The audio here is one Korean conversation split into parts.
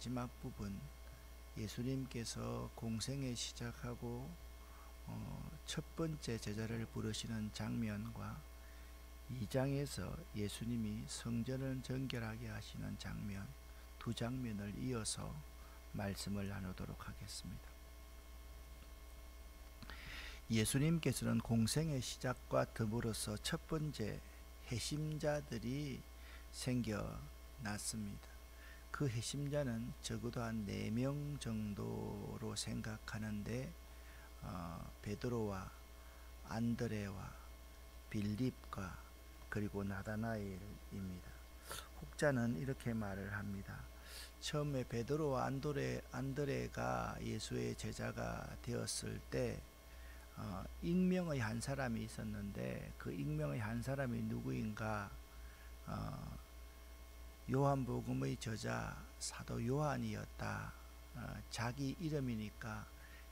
마지막 부분, 예수님께서 공생애 시작하고 첫 번째 제자를 부르시는 장면과 2장에서 예수님이 성전을 정결하게 하시는 장면, 두 장면을 이어서 말씀을 나누도록 하겠습니다. 예수님께서는 공생의 시작과 더불어서 첫 번째 해심자들이 생겨났습니다. 그 해심자는 적어도 한 4명 정도로 생각하는데 베드로와 안드레와 빌립과 그리고 나다나엘입니다. 혹자는 이렇게 말을 합니다. 처음에 베드로와 안드레가 예수의 제자가 되었을 때 익명의 한 사람이 있었는데 그 익명의 한 사람이 누구인가? 요한복음의 저자 사도 요한이었다. 자기 이름이니까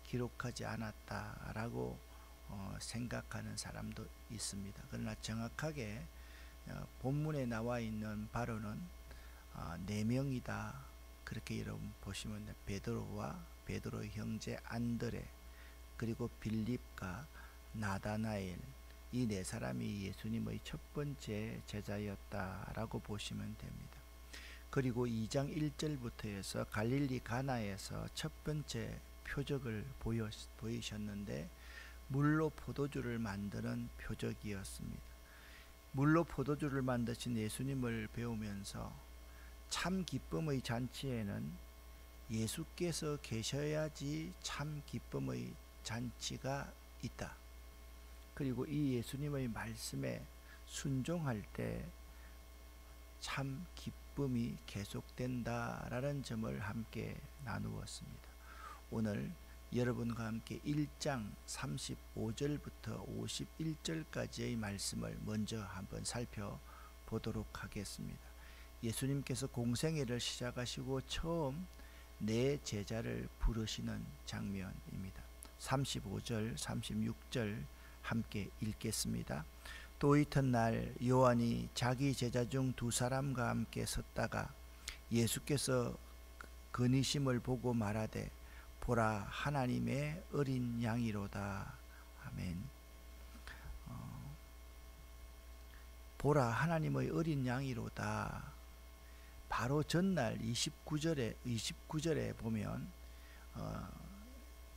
기록하지 않았다라고 생각하는 사람도 있습니다. 그러나 정확하게 본문에 나와 있는 바로는 4명이다. 그렇게 여러분 보시면 베드로와 베드로의 형제 안드레, 그리고 빌립과 나다나엘, 이 4사람이 예수님의 첫 번째 제자였다라고 보시면 됩니다. 그리고 2장 1절부터 해서 갈릴리 가나에서 첫 번째 표적을 보이셨는데 물로 포도주를 만드는 표적이었습니다. 물로 포도주를 만드신 예수님을 배우면서 참 기쁨의 잔치에는 예수께서 계셔야지 참 기쁨의 잔치가 있다. 그리고 이 예수님의 말씀에 순종할 때 참 기쁨이 계속된다라는 점을 함께 나누었습니다. 오늘 여러분과 함께 1장 35절부터 51절까지의 말씀을 먼저 한번 살펴보도록 하겠습니다. 예수님께서 공생애를 시작하시고 처음 4 제자를 부르시는 장면입니다. 35절, 36절 함께 읽겠습니다. 또 이튿날 요한이 자기 제자 중 2사람과 함께 섰다가 예수께서 근이심을 보고 말하되 보라 하나님의 어린 양이로다. 아멘. 보라 하나님의 어린 양이로다. 바로 전날 29절에 보면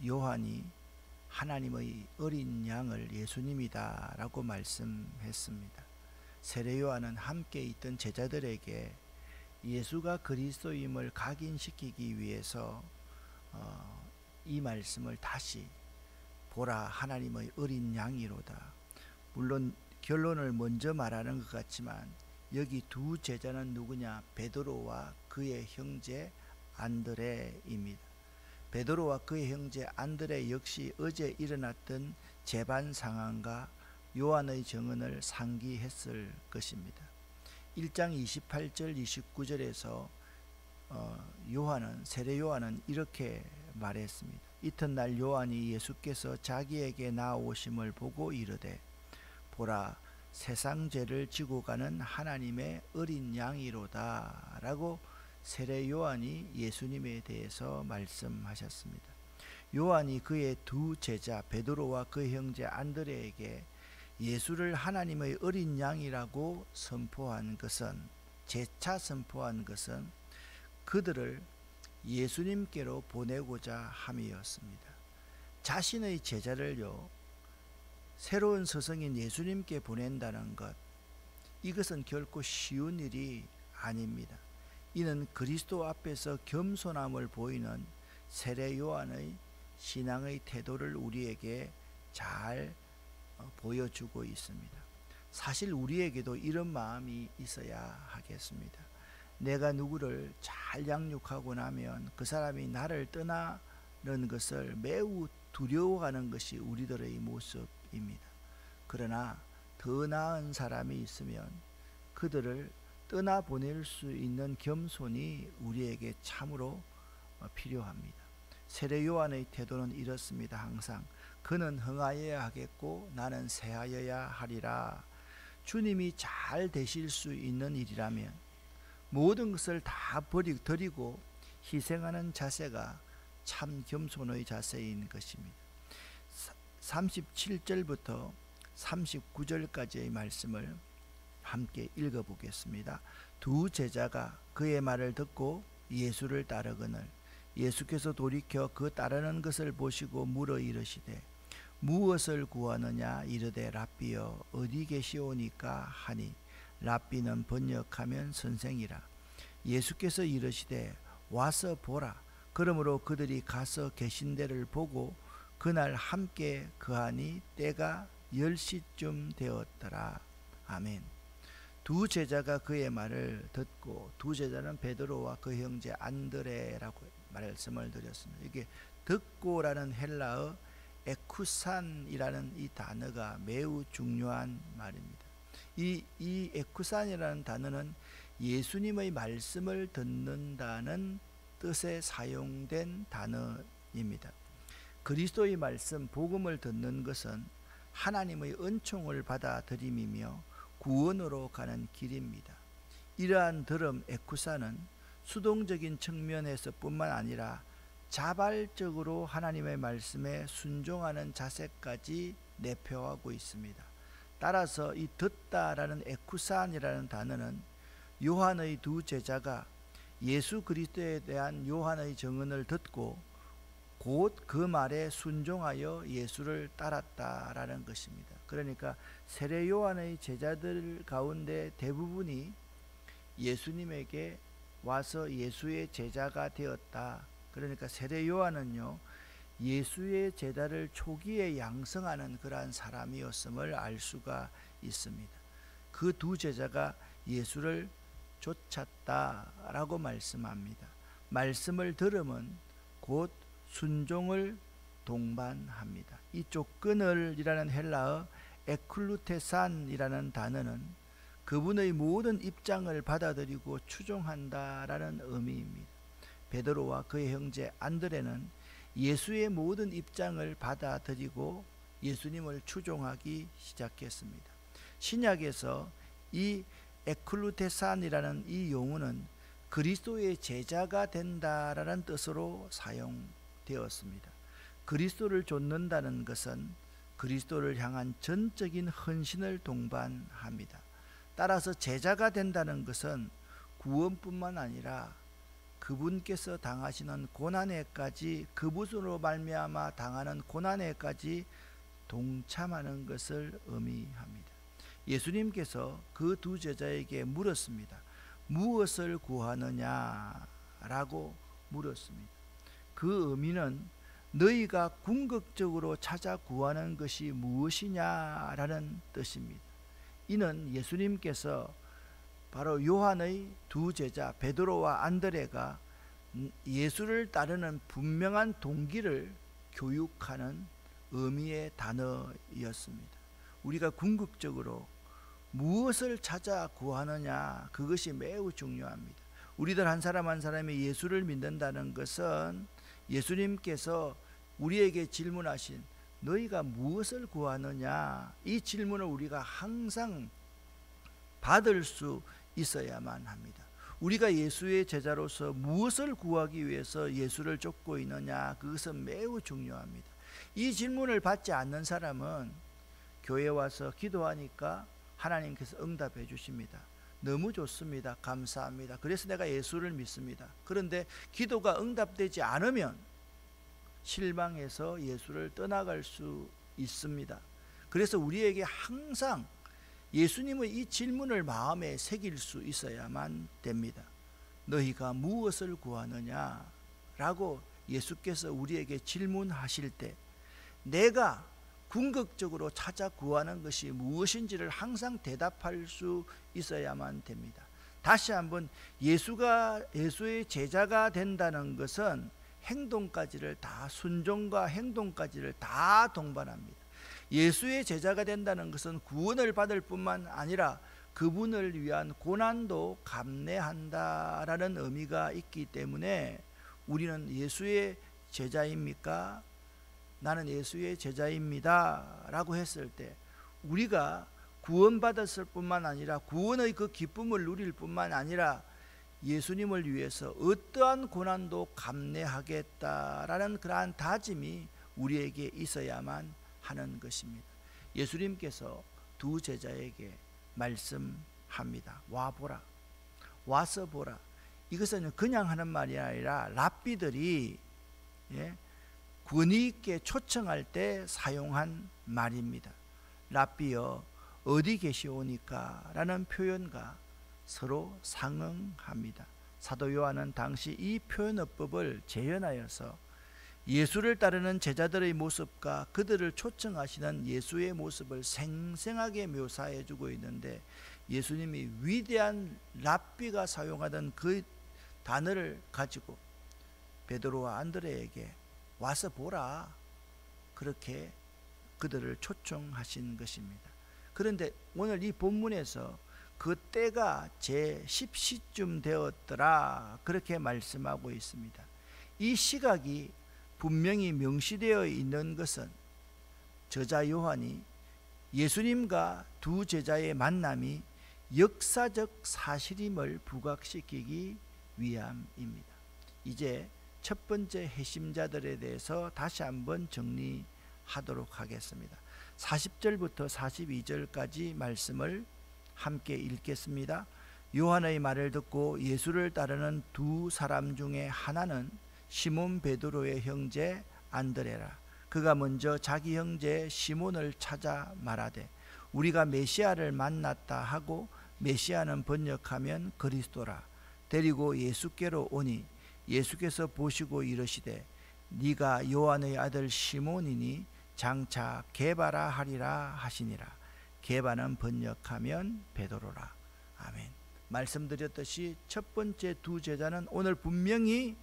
요한이 하나님의 어린 양을 예수님이다 라고 말씀했습니다. 세례 요한은 함께 있던 제자들에게 예수가 그리스도임을 각인시키기 위해서 이 말씀을 다시 보라 하나님의 어린 양이로다. 물론 결론을 먼저 말하는 것 같지만 여기 2 제자는 누구냐? 베드로와 그의 형제 안드레입니다. 베드로와 그의 형제 안드레 역시 어제 일어났던 재반 상황과 요한의 증언을 상기했을 것입니다. 1장 28절 29절에서 세례 요한은 이렇게 말했습니다. 이튿날 요한이 예수께서 자기에게 나오심을 보고 이르되 보라 세상 죄를 지고 가는 하나님의 어린 양이로다 라고 세례 요한이 예수님에 대해서 말씀하셨습니다. 요한이 그의 2 제자 베드로와 그의 형제 안드레에게 예수를 하나님의 어린 양이라고 선포한 것은, 재차 선포한 것은 그들을 예수님께로 보내고자 함이었습니다. 자신의 제자를요, 새로운 스승인 예수님께 보낸다는 것, 이것은 결코 쉬운 일이 아닙니다. 이는 그리스도 앞에서 겸손함을 보이는 세례 요한의 신앙의 태도를 우리에게 잘 보여주고 있습니다. 사실 우리에게도 이런 마음이 있어야 하겠습니다. 내가 누구를 잘 양육하고 나면 그 사람이 나를 떠나는 것을 매우 두려워하는 것이 우리들의 모습입니다. 그러나 더 나은 사람이 있으면 그들을 떠나보낼 수 있는 겸손이 우리에게 참으로 필요합니다. 세례 요한의 태도는 이렇습니다. 항상 그는 흥하여야 하겠고 나는 쇠하여야 하리라. 주님이 잘 되실 수 있는 일이라면 모든 것을 다 버리고 희생하는 자세가 참 겸손의 자세인 것입니다. 37절부터 39절까지의 말씀을 함께 읽어보겠습니다. 두 제자가 그의 말을 듣고 예수를 따르거늘 예수께서 돌이켜 그 따르는 것을 보시고 물어 이르시되 무엇을 구하느냐 이르되 랍비여 어디 계시오니까 하니 랍비는 번역하면 선생이라. 예수께서 이르시되 와서 보라. 그러므로 그들이 가서 계신 데를 보고 그날 함께 거하니 때가 10시쯤 되었더라. 아멘. 두 제자가 그의 말을 듣고, 두 제자는 베드로와 그 형제 안드레라고 말씀을 드렸습니다. 이게 듣고라는 헬라어 에쿠산이라는 이 단어가 매우 중요한 말입니다. 이 에쿠산이라는 단어는 예수님의 말씀을 듣는다는 뜻에 사용된 단어입니다. 그리스도의 말씀, 복음을 듣는 것은 하나님의 은총을 받아들임이며 구원으로 가는 길입니다. 이러한 들음 에쿠사는 수동적인 측면에서 뿐만 아니라 자발적으로 하나님의 말씀에 순종하는 자세까지 내포하고 있습니다. 따라서 이 듣다라는 에쿠산이라는 단어는 요한의 두 제자가 예수 그리스도에 대한 요한의 증언을 듣고 곧 그 말에 순종하여 예수를 따랐다라는 것입니다. 그러니까 세례 요한의 제자들 가운데 대부분이 예수님에게 와서 예수의 제자가 되었다. 그러니까 세례 요한은요, 예수의 제자를 초기에 양성하는 그러한 사람이었음을 알 수가 있습니다. 그 두 제자가 예수를 쫓았다라고 말씀합니다. 말씀을 들으면 곧 순종을 동반합니다. 이 쫓근을이라는 헬라어 에클루테산이라는 단어는 그분의 모든 입장을 받아들이고 추종한다라는 의미입니다. 베드로와 그의 형제 안드레는 예수의 모든 입장을 받아들이고 예수님을 추종하기 시작했습니다. 신약에서 이 에클루테산이라는 이 용어는 그리스도의 제자가 된다라는 뜻으로 사용되었습니다. 그리스도를 좇는다는 것은 그리스도를 향한 전적인 헌신을 동반합니다. 따라서 제자가 된다는 것은 구원뿐만 아니라 그분께서 당하시는 고난에까지, 그분으로 말미암아 당하는 고난에까지 동참하는 것을 의미합니다. 예수님께서 그 두 제자에게 물었습니다. 무엇을 구하느냐라고 물었습니다. 그 의미는 너희가 궁극적으로 찾아 구하는 것이 무엇이냐라는 뜻입니다. 이는 예수님께서 바로 요한의 두 제자 베드로와 안드레가 예수를 따르는 분명한 동기를 교육하는 의미의 단어였습니다. 우리가 궁극적으로 무엇을 찾아 구하느냐, 그것이 매우 중요합니다. 우리들 한 사람 한 사람이 예수를 믿는다는 것은 예수님께서 우리에게 질문하신 너희가 무엇을 구하느냐, 이 질문을 우리가 항상 받을 수 있어야만 합니다. 우리가 예수의 제자로서 무엇을 구하기 위해서 예수를 쫓고 있느냐, 그것은 매우 중요합니다. 이 질문을 받지 않는 사람은 교회 와서 기도하니까 하나님께서 응답해 주십니다. 너무 좋습니다. 감사합니다. 그래서 내가 예수를 믿습니다. 그런데 기도가 응답되지 않으면 실망해서 예수를 떠나갈 수 있습니다. 그래서 우리에게 항상 예수님의 이 질문을 마음에 새길 수 있어야만 됩니다. 너희가 무엇을 구하느냐 라고 예수께서 우리에게 질문하실 때 내가 궁극적으로 찾아 구하는 것이 무엇인지를 항상 대답할 수 있어야만 됩니다. 다시 한번 예수의 제자가 된다는 것은 행동까지를 다, 순종과 행동까지를 다 동반합니다. 예수의 제자가 된다는 것은 구원을 받을 뿐만 아니라 그분을 위한 고난도 감내한다라는 의미가 있기 때문에 우리는 예수의 제자입니까? 나는 예수의 제자입니다 라고 했을 때 우리가 구원받았을 뿐만 아니라 구원의 그 기쁨을 누릴 뿐만 아니라 예수님을 위해서 어떠한 고난도 감내하겠다라는 그러한 다짐이 우리에게 있어야만 하는 것입니다. 예수님께서 두 제자에게 말씀합니다. 와보라, 와서 보라. 이것은 그냥 하는 말이 아니라 랍비들이 권위 있게 초청할 때 사용한 말입니다. 랍비여 어디 계시오니까 라는 표현과 서로 상응합니다. 사도 요한은 당시 이 표현어법을 재현하여서 예수를 따르는 제자들의 모습과 그들을 초청하시는 예수의 모습을 생생하게 묘사해 주고 있는데, 예수님이 위대한 랍비가 사용하던 그 단어를 가지고 베드로와 안드레에게 와서 보라, 그렇게 그들을 초청하신 것입니다. 그런데 오늘 이 본문에서 그 때가 제10시쯤 되었더라, 그렇게 말씀하고 있습니다. 이 시각이 분명히 명시되어 있는 것은 저자 요한이 예수님과 두 제자의 만남이 역사적 사실임을 부각시키기 위함입니다. 이제 첫 번째 핵심자들에 대해서 다시 한번 정리하도록 하겠습니다. 40절부터 42절까지 말씀을 함께 읽겠습니다. 요한의 말을 듣고 예수를 따르는 두 사람 중에 하나는 시몬 베드로의 형제 안드레라. 그가 먼저 자기 형제 시몬을 찾아 말하되 우리가 메시아를 만났다 하고, 메시아는 번역하면 그리스도라. 데리고 예수께로 오니 예수께서 보시고 이르시되 네가 요한의 아들 시몬이니 장차 게바라 하리라 하시니라. 게바는 번역하면 베드로라. 아멘. 말씀드렸듯이 첫 번째 두 제자는 오늘 분명히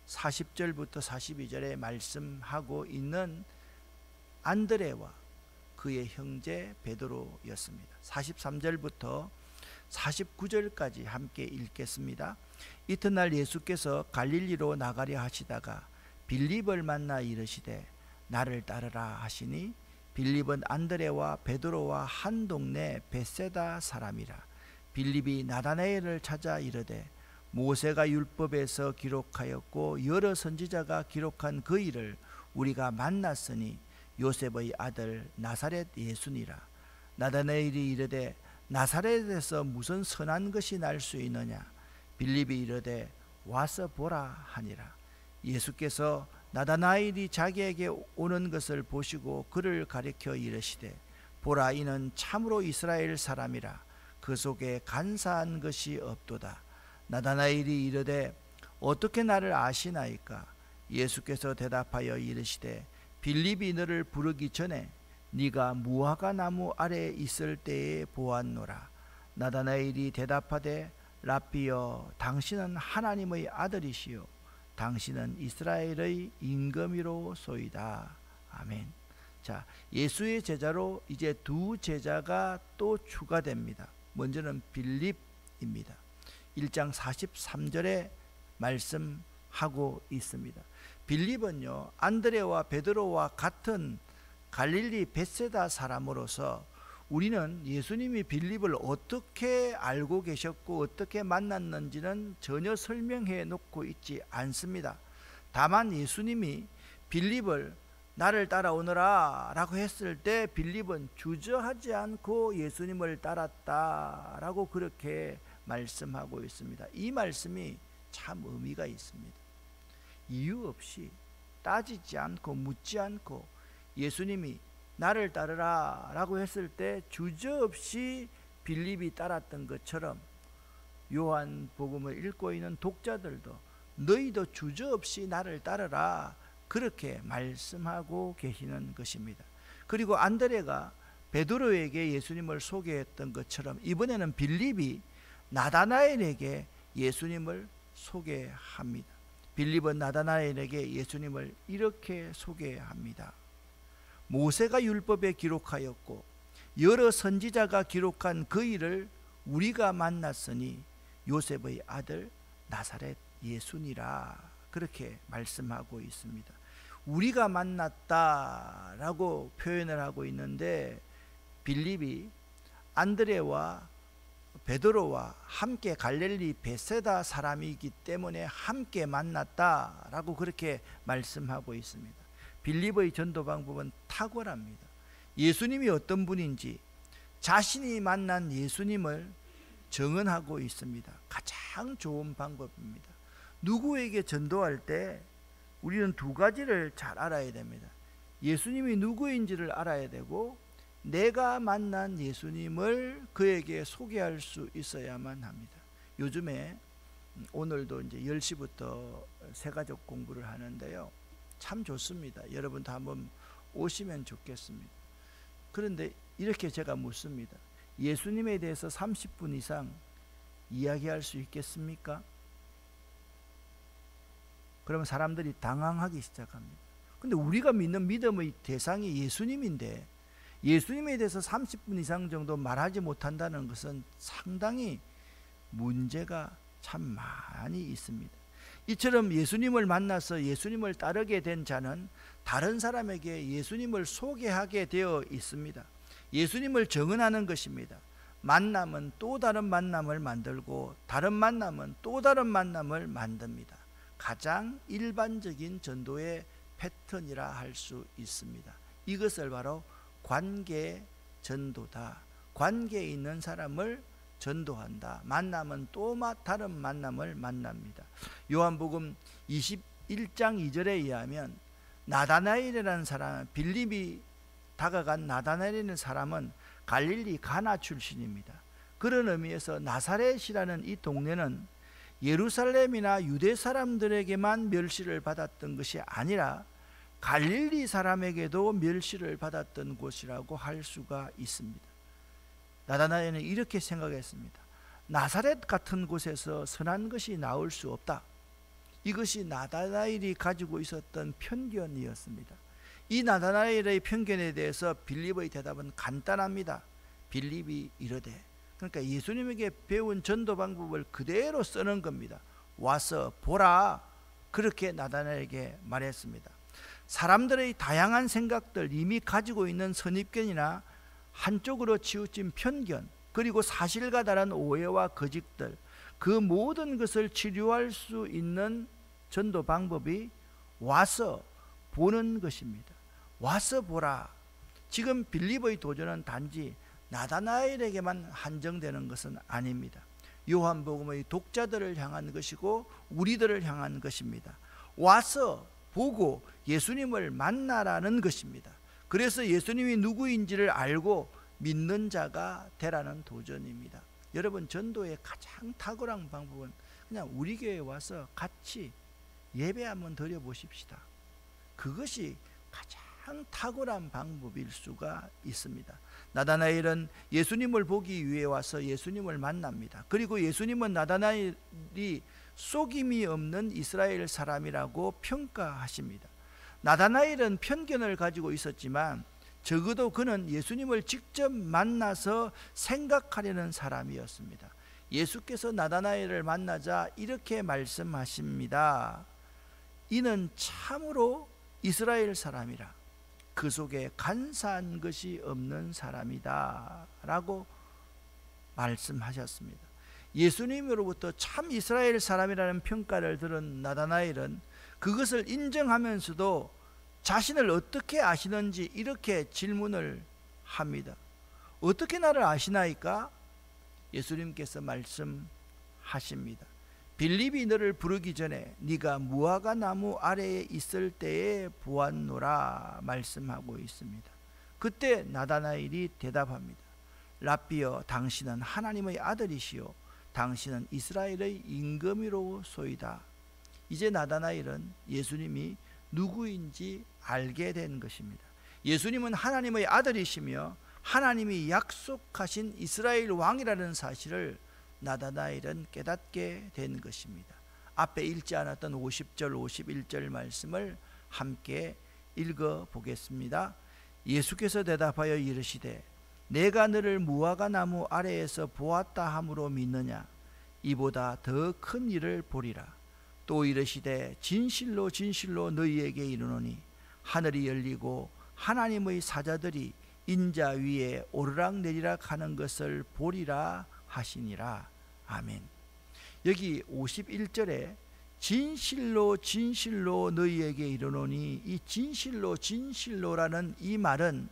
40절부터 42절에 말씀하고 있는 안드레와 그의 형제 베드로였습니다. 43절부터 49절까지 함께 읽겠습니다. 이튿날 예수께서 갈릴리로 나가려 하시다가 빌립을 만나 이르시되 나를 따르라 하시니, 빌립은 안드레와 베드로와 한 동네 벳세다 사람이라. 빌립이 나다나엘을 찾아 이르되 모세가 율법에서 기록하였고 여러 선지자가 기록한 그 일을 우리가 만났으니 요셉의 아들 나사렛 예수니라. 나다나엘이 이르되 나사렛에서 무슨 선한 것이 날 수 있느냐. 빌립이 이르되 와서 보라 하니라. 예수께서 나다나엘이 자기에게 오는 것을 보시고 그를 가리켜 이르시되 보라, 이는 참으로 이스라엘 사람이라. 그 속에 간사한 것이 없도다. 나다나엘이 이르되 어떻게 나를 아시나이까. 예수께서 대답하여 이르시되 빌립이 너를 부르기 전에 네가 무화과 나무 아래에 있을 때에 보았노라. 나다나엘이 대답하되 랍비여, 당신은 하나님의 아들이시요 당신은 이스라엘의 임금이로소이다. 아멘. 자, 예수의 제자로 이제 두 제자가 또 추가됩니다. 먼저는 빌립입니다. 1장 43절에 말씀하고 있습니다. 빌립은요, 안드레와 베드로와 같은 갈릴리 벳세다 사람으로서 우리는 예수님이 빌립을 어떻게 알고 계셨고 어떻게 만났는지는 전혀 설명해 놓고 있지 않습니다. 다만 예수님이 빌립을 나를 따라오너라 라고 했을 때 빌립은 주저하지 않고 예수님을 따랐다라고 그렇게 말씀하고 있습니다. 이 말씀이 참 의미가 있습니다. 이유 없이 따지지 않고 묻지 않고 예수님이 나를 따르라 라고 했을 때 주저없이 빌립이 따랐던 것처럼 요한복음을 읽고 있는 독자들도 너희도 주저없이 나를 따르라, 그렇게 말씀하고 계시는 것입니다. 그리고 안드레가 베드로에게 예수님을 소개했던 것처럼 이번에는 빌립이 나다나엘에게 예수님을 소개합니다. 빌립은 나다나엘에게 예수님을 이렇게 소개합니다. 모세가 율법에 기록하였고 여러 선지자가 기록한 그 일을 우리가 만났으니 요셉의 아들 나사렛 예수니라, 그렇게 말씀하고 있습니다. 우리가 만났다라고 표현을 하고 있는데 빌립이 안드레와 베드로와 함께 갈릴리 베세다 사람이기 때문에 함께 만났다라고 그렇게 말씀하고 있습니다. 빌립의 전도 방법은 탁월합니다. 예수님이 어떤 분인지 자신이 만난 예수님을 증언하고 있습니다. 가장 좋은 방법입니다. 누구에게 전도할 때 우리는 두 가지를 잘 알아야 됩니다. 예수님이 누구인지를 알아야 되고 내가 만난 예수님을 그에게 소개할 수 있어야만 합니다. 요즘에 오늘도 이제 10시부터 새가족 공부를 하는데요. 참 좋습니다. 여러분도 한번 오시면 좋겠습니다. 그런데 이렇게 제가 묻습니다. 예수님에 대해서 30분 이상 이야기할 수 있겠습니까? 그러면 사람들이 당황하기 시작합니다. 근데 우리가 믿는 믿음의 대상이 예수님인데 예수님에 대해서 30분 이상 정도 말하지 못한다는 것은 상당히 문제가 참 많이 있습니다. 이처럼 예수님을 만나서 예수님을 따르게 된 자는 다른 사람에게 예수님을 소개하게 되어 있습니다. 예수님을 증언하는 것입니다. 만남은 또 다른 만남을 만들고 다른 만남은 또 다른 만남을 만듭니다. 가장 일반적인 전도의 패턴이라 할 수 있습니다. 이것을 바로 관계 전도다. 관계에 있는 사람을 전도한다. 만남은 또 다른 만남을 만납니다. 요한복음 21장 2절에 의하면 나다나엘이라는 사람, 빌립이 다가간 나다나엘이라는 사람은 갈릴리 가나 출신입니다. 그런 의미에서 나사렛이라는 이 동네는 예루살렘이나 유대 사람들에게만 멸시를 받았던 것이 아니라 갈릴리 사람에게도 멸시를 받았던 곳이라고 할 수가 있습니다. 나다나엘은 이렇게 생각했습니다. 나사렛 같은 곳에서 선한 것이 나올 수 없다. 이것이 나다나엘이 가지고 있었던 편견이었습니다. 이 나다나엘의 편견에 대해서 빌립의 대답은 간단합니다. 빌립이 이르되, 그러니까 예수님에게 배운 전도 방법을 그대로 쓰는 겁니다. 와서 보라, 그렇게 나다나엘에게 말했습니다. 사람들의 다양한 생각들, 이미 가지고 있는 선입견이나 한쪽으로 치우친 편견, 그리고 사실과 다른 오해와 거짓들, 그 모든 것을 치료할 수 있는 전도 방법이 와서 보는 것입니다. 와서 보라. 지금 빌립의 도전은 단지 나다나엘에게만 한정되는 것은 아닙니다. 요한복음의 독자들을 향한 것이고 우리들을 향한 것입니다. 와서 보고 예수님을 만나라는 것입니다. 그래서 예수님이 누구인지를 알고 믿는 자가 되라는 도전입니다. 여러분, 전도의 가장 탁월한 방법은 그냥 우리 교회에 와서 같이 예배 한번 드려보십시다. 그것이 가장 탁월한 방법일 수가 있습니다. 나다나엘은 예수님을 보기 위해 와서 예수님을 만납니다. 그리고 예수님은 나다나엘이 속임이 없는 이스라엘 사람이라고 평가하십니다. 나다나엘은 편견을 가지고 있었지만 적어도 그는 예수님을 직접 만나서 생각하려는 사람이었습니다. 예수께서 나다나엘을 만나자 이렇게 말씀하십니다. 이는 참으로 이스라엘 사람이라, 그 속에 간사한 것이 없는 사람이다 라고 말씀하셨습니다. 예수님으로부터 참 이스라엘 사람이라는 평가를 들은 나다나엘은 그것을 인정하면서도 자신을 어떻게 아시는지 이렇게 질문을 합니다. 어떻게 나를 아시나이까? 예수님께서 말씀하십니다. 빌립이 너를 부르기 전에 네가 무화과 나무 아래에 있을 때에 보았노라 말씀하고 있습니다. 그때 나다나엘이 대답합니다. 랍비여, 당신은 하나님의 아들이시요 당신은 이스라엘의 임금이로소이다. 이제 나다나엘은 예수님이 누구인지 알게 된 것입니다. 예수님은 하나님의 아들이시며 하나님이 약속하신 이스라엘 왕이라는 사실을 나다나엘은 깨닫게 된 것입니다. 앞에 읽지 않았던 50절 51절 말씀을 함께 읽어 보겠습니다. 예수께서 대답하여 이르시되 내가 너를 무화과 나무 아래에서 보았다 함으로 믿느냐? 이보다 더 큰 일을 보리라. 또 이르시되 진실로 진실로 너희에게 이르노니 하늘이 열리고 하나님의 사자들이 인자 위에 오르락내리락 하는 것을 보리라 하시니라. 아멘. 여기 51절에 진실로 진실로 너희에게 이르노니, 이 진실로 진실로라는 이 말은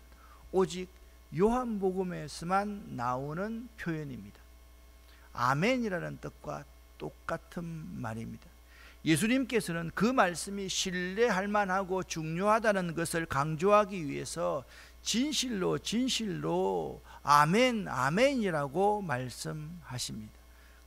오직 요한복음에서만 나오는 표현입니다. 아멘이라는 뜻과 똑같은 말입니다. 예수님께서는 그 말씀이 신뢰할 만하고 중요하다는 것을 강조하기 위해서 진실로 진실로 아멘 아멘이라고 말씀하십니다.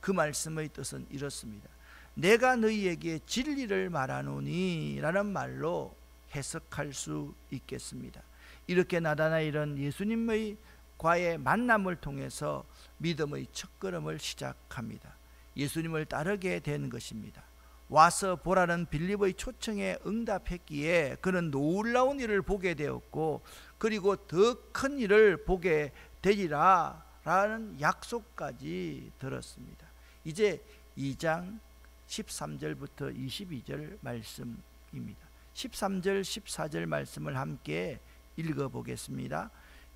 그 말씀의 뜻은 이렇습니다. 내가 너희에게 진리를 말하노니 라는 말로 해석할 수 있겠습니다. 이렇게 나다나엘은 예수님의 과의 만남을 통해서 믿음의 첫걸음을 시작합니다. 예수님을 따르게 된 것입니다. 와서 보라는 빌립의 초청에 응답했기에 그는 놀라운 일을 보게 되었고, 그리고 더 큰 일을 보게 되리라 라는 약속까지 들었습니다. 이제 2장 13절부터 22절 말씀입니다. 13절 14절 말씀을 함께 읽어보겠습니다.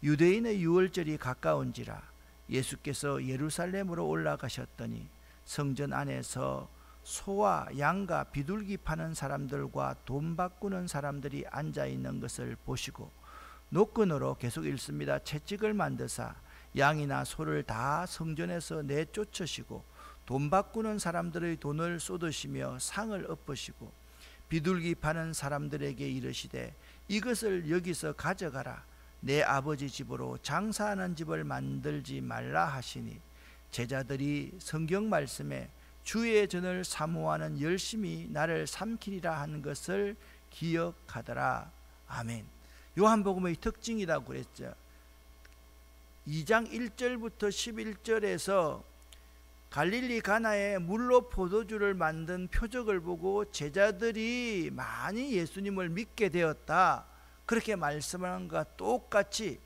유대인의 유월절이 가까운지라 예수께서 예루살렘으로 올라가셨더니 성전 안에서 소와 양과 비둘기 파는 사람들과 돈 바꾸는 사람들이 앉아있는 것을 보시고 노끈으로, 계속 읽습니다, 채찍을 만드사 양이나 소를 다 성전에서 내쫓으시고 돈 바꾸는 사람들의 돈을 쏟으시며 상을 엎으시고 비둘기 파는 사람들에게 이르시되 이것을 여기서 가져가라. 내 아버지 집으로 장사하는 집을 만들지 말라 하시니 제자들이 성경 말씀에 주의 전을 사모하는 열심히 나를 삼키리라 하는 것을 기억하더라. 아멘. 요한복음의 특징이라고 그랬죠. 2장 1절부터 11절에서 갈릴리 가나에 물로 포도주를 만든 표적을 보고 제자들이 많이 예수님을 믿게 되었다, 그렇게 말씀하는 것과 똑같이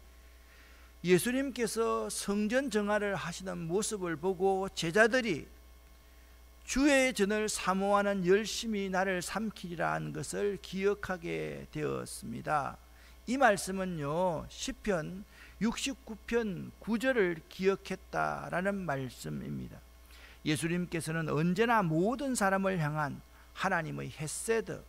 예수님께서 성전 정화를 하시는 모습을 보고 제자들이 주의 전을 사모하는 열심히 나를 삼키리라 한 것을 기억하게 되었습니다. 이 말씀은요, 시편 69편 9절을 기억했다라는 말씀입니다. 예수님께서는 언제나 모든 사람을 향한 하나님의 헤세드,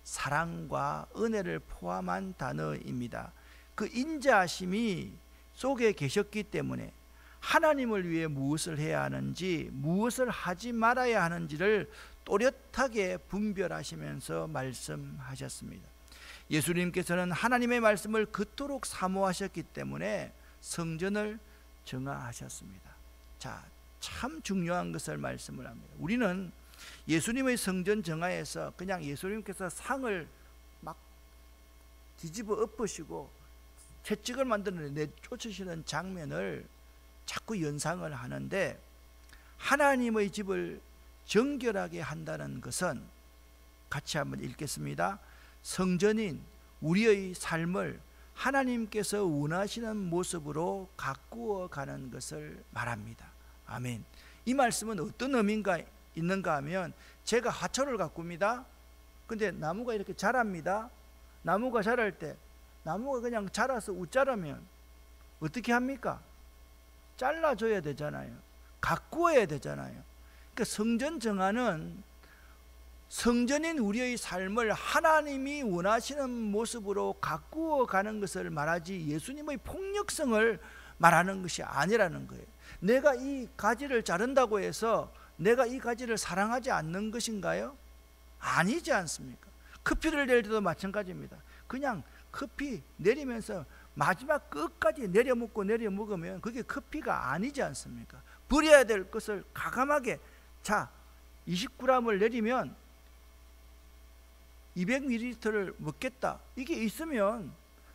사랑과 은혜를 포함한 단어입니다. 그 인자하심이 속에 계셨기 때문에 하나님을 위해 무엇을 해야 하는지, 무엇을 하지 말아야 하는지를 또렷하게 분별하시면서 말씀하셨습니다. 예수님께서는 하나님의 말씀을 그토록 사모하셨기 때문에 성전을 정화하셨습니다. 자, 참 중요한 것을 말씀을 합니다. 우리는 예수님의 성전 정화에서 그냥 예수님께서 상을 막 뒤집어 엎으시고 채찍을 만드는 내쫓으시는 장면을 자꾸 연상을 하는데, 하나님의 집을 정결하게 한다는 것은, 같이 한번 읽겠습니다. 성전인 우리의 삶을 하나님께서 원하시는 모습으로 가꾸어 가는 것을 말합니다. 아멘. 이 말씀은 어떤 의미가 있는가 하면, 제가 하초를 가꿉니다. 근데 나무가 이렇게 자랍니다. 나무가 자랄 때 나무가 그냥 자라서 웃자라면 어떻게 합니까? 잘라줘야 되잖아요. 가꾸어야 되잖아요. 그러니까 성전 정화는 성전인 우리의 삶을 하나님이 원하시는 모습으로 가꾸어 가는 것을 말하지 예수님의 폭력성을 말하는 것이 아니라는 거예요. 내가 이 가지를 자른다고 해서 내가 이 가지를 사랑하지 않는 것인가요? 아니지 않습니까? 커피를 낼 때도 마찬가지입니다. 그냥 커피 내리면서 마지막 끝까지 내려 먹으면 그게 커피가 아니지 않습니까? 버려야 될 것을 과감하게, 자 20g을 내리면 200ml를 먹겠다, 이게 있으면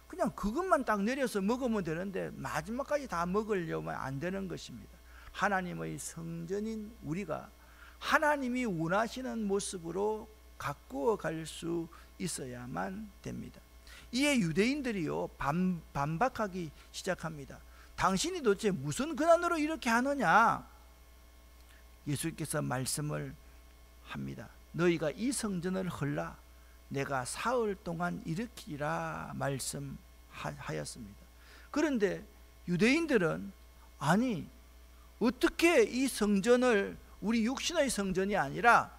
그냥 그것만 딱 내려서 먹으면 되는데 마지막까지 다 먹으려면 안 되는 것입니다. 하나님의 성전인 우리가 하나님이 원하시는 모습으로 가꾸어 갈 수 있어야만 됩니다. 이에 유대인들이요 반박하기 시작합니다. 당신이 도대체 무슨 근원으로 이렇게 하느냐? 예수께서 말씀을 합니다. 너희가 이 성전을 헐라 내가 사흘 동안 일으키리라 말씀하였습니다. 그런데 유대인들은 아니 어떻게 이 성전을, 우리 육신의 성전이 아니라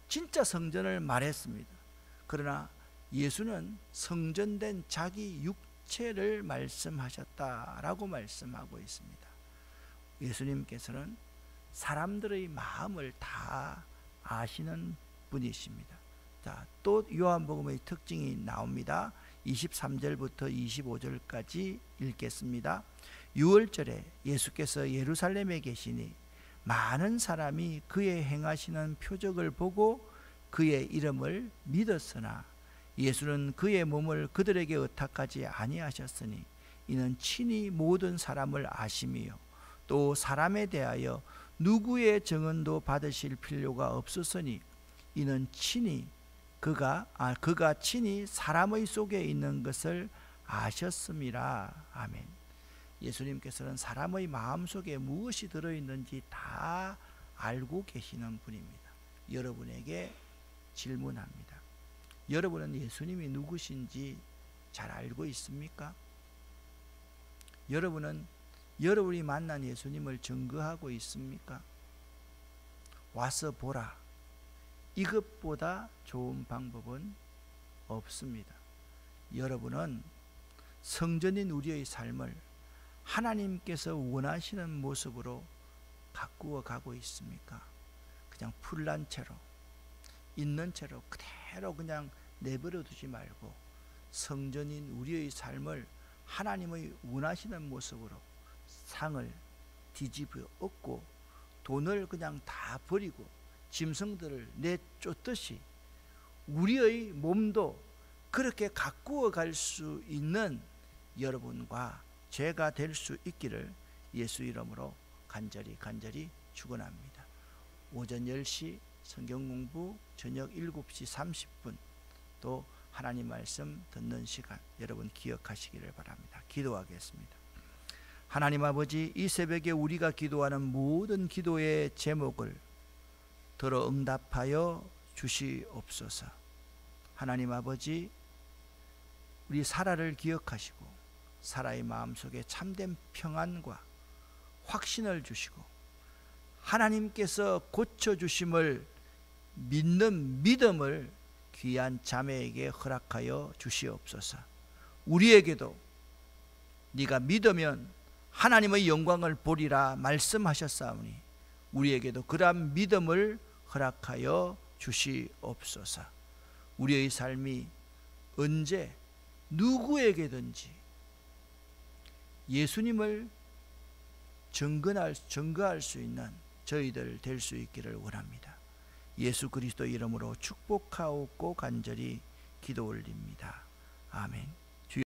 진짜 성전을 말했습니다. 그러나 예수는 성전된 자기 육체를 말씀하셨다라고 말씀하고 있습니다. 예수님께서는 사람들의 마음을 다 아시는 분이십니다. 자, 또 요한복음의 특징이 나옵니다. 23절부터 25절까지 읽겠습니다. 유월절에 예수께서 예루살렘에 계시니 많은 사람이 그의 행하시는 표적을 보고 그의 이름을 믿었으나 예수는 그의 몸을 그들에게 의탁하지 아니하셨으니 이는 친히 모든 사람을 아심이요 또 사람에 대하여 누구의 증언도 받으실 필요가 없었으니 이는 친히 그가 친히 사람의 속에 있는 것을 아셨음이라. 아멘. 예수님께서는 사람의 마음속에 무엇이 들어있는지 다 알고 계시는 분입니다. 여러분에게 질문합니다. 여러분은 예수님이 누구신지 잘 알고 있습니까? 여러분은 여러분이 만난 예수님을 증거하고 있습니까? 와서 보라. 이것보다 좋은 방법은 없습니다. 여러분은 성전인 우리의 삶을 하나님께서 원하시는 모습으로 가꾸어 가고 있습니까? 그냥 풀난 채로, 있는 채로 그대로 그냥 내버려 두지 말고 성전인 우리의 삶을 하나님의 원하시는 모습으로 상을 뒤집어 엎고 돈을 그냥 다 버리고 짐승들을 내쫓듯이 우리의 몸도 그렇게 가꾸어 갈 수 있는 여러분과 제가 될 수 있기를 예수 이름으로 간절히 축원합니다. 오전 10시 성경 공부, 저녁 7시 30분 또 하나님 말씀 듣는 시간 여러분 기억하시기를 바랍니다. 기도하겠습니다. 하나님 아버지, 이 새벽에 우리가 기도하는 모든 기도의 제목을 들어 응답하여 주시옵소서. 하나님 아버지, 우리 사라를 기억하시고 사라의 마음속에 참된 평안과 확신을 주시고 하나님께서 고쳐주심을 믿는 믿음을 귀한 자매에게 허락하여 주시옵소서. 우리에게도 네가 믿으면 하나님의 영광을 보리라 말씀하셨사오니 우리에게도 그러한 믿음을 허락하여 주시옵소서. 우리의 삶이 언제 누구에게든지 예수님을 증거할 수 있는 저희들 될 수 있기를 원합니다. 예수 그리스도 이름으로 축복하옵고 간절히 기도 올립니다. 아멘.